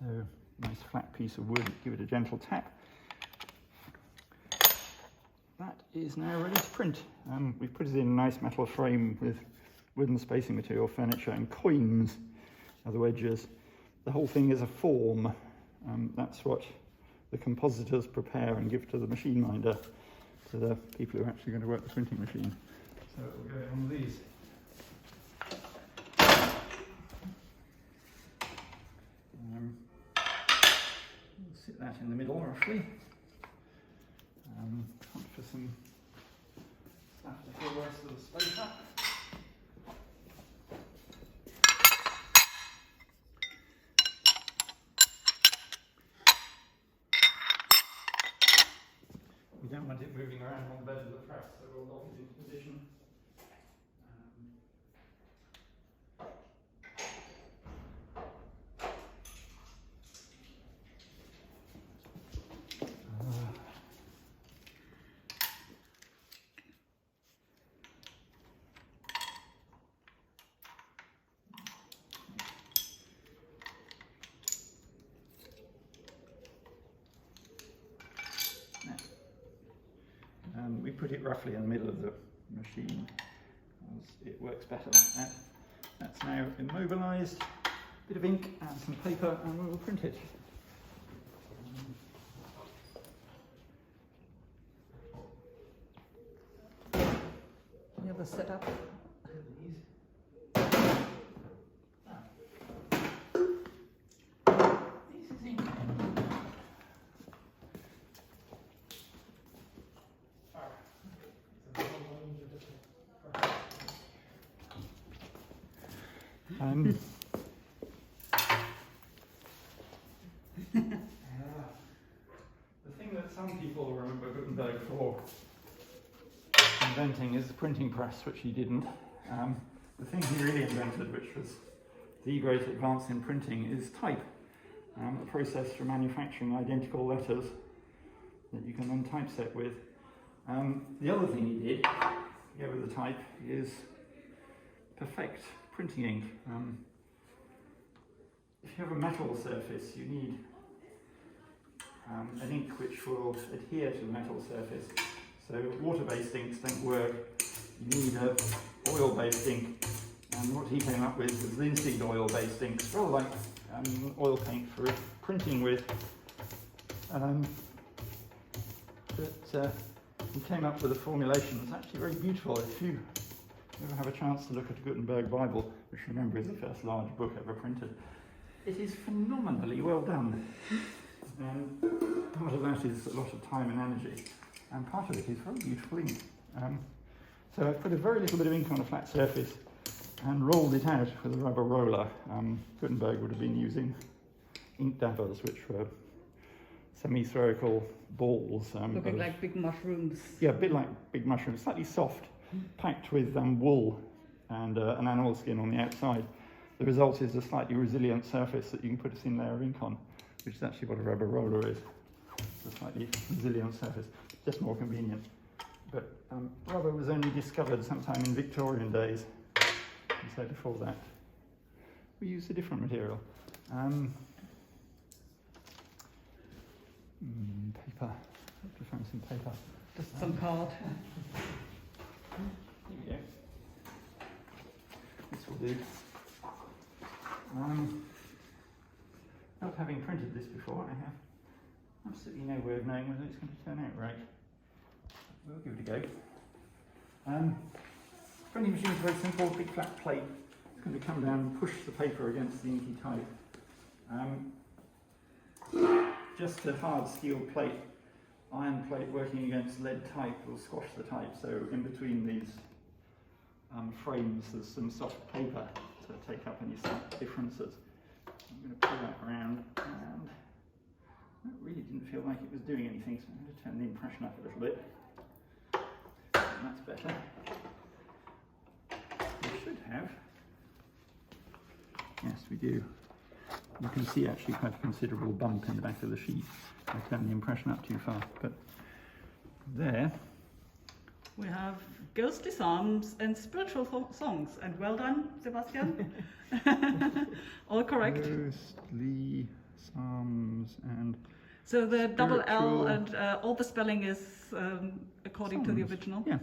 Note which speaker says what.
Speaker 1: So, nice flat piece of wood, give it a gentle tap. That is now ready to print. We've put it in a nice metal frame with wooden spacing material, furniture and coins are the wedges. The whole thing is a form. That's what the compositors prepare and give to the machine minder, to the people who are actually going to work the printing machine. So we'll go on these. We'll sit that in the middle roughly. Hunt for some stuff to fill the rest of the space up. We don't want it moving around on the bed of the press, so we'll lock it into position. We put it roughly in the middle of the machine, because it works better like that. That's now immobilised, bit of ink and some paper, and we will print it.
Speaker 2: You have a setup?
Speaker 1: The thing that some people remember Gutenberg for inventing is the printing press, which he didn't. The thing he really invented, which was the great advance in printing, is type, a process for manufacturing identical letters that you can then typeset with. The other thing he did, together with the type, is perfect printing ink. If you have a metal surface, you need an ink which will adhere to the metal surface. So water-based inks don't work. You need an oil-based ink, and what he came up with was linseed oil-based inks, rather like oil paint for printing with. But he came up with a formulation that's actually very beautiful. If you ever have a chance to look at a Gutenberg Bible, which remember is the first large book ever printed, it is phenomenally well done. And part of that is a lot of time and energy, and part of it is very beautiful ink. So I've put a very little bit of ink on a flat surface and rolled it out with a rubber roller. Gutenberg would have been using ink dabbers, which were semi-spherical balls.
Speaker 2: Looking like big mushrooms.
Speaker 1: Yeah, a bit like big mushrooms, slightly soft, packed with wool and an animal skin on the outside. The result is a slightly resilient surface that you can put a thin layer of ink on, which is actually what a rubber roller is. It's a slightly resilient surface, just more convenient. But rubber was only discovered sometime in Victorian days, and so before that we used a different material. Paper, I have to find some paper.
Speaker 2: Just some card.
Speaker 1: Here we go. This will do. Not having printed this before, I have absolutely no way of knowing whether it's going to turn out right. We'll give it a go. Printing machine is very simple, big flat plate. It's going to come down and push the paper against the inky type. Just a hard steel plate, iron plate working against lead type will squash the type, so in between these frames there's some soft paper to take up any slight differences. I'm going to pull that around, and that really didn't feel like it was doing anything, so I'm going to turn the impression up a little bit. And that's better. We should have. Yes, we do. You can see actually quite a considerable bump in the back of the sheet. I turned the impression up too far, but there.
Speaker 2: We have ghostly psalms and spiritual songs, and well done, Sebastian. All correct.
Speaker 1: Ghostly and
Speaker 2: So the double L
Speaker 1: spiritual
Speaker 2: and all the spelling is according to the
Speaker 1: songs.
Speaker 2: original?
Speaker 1: Yeah.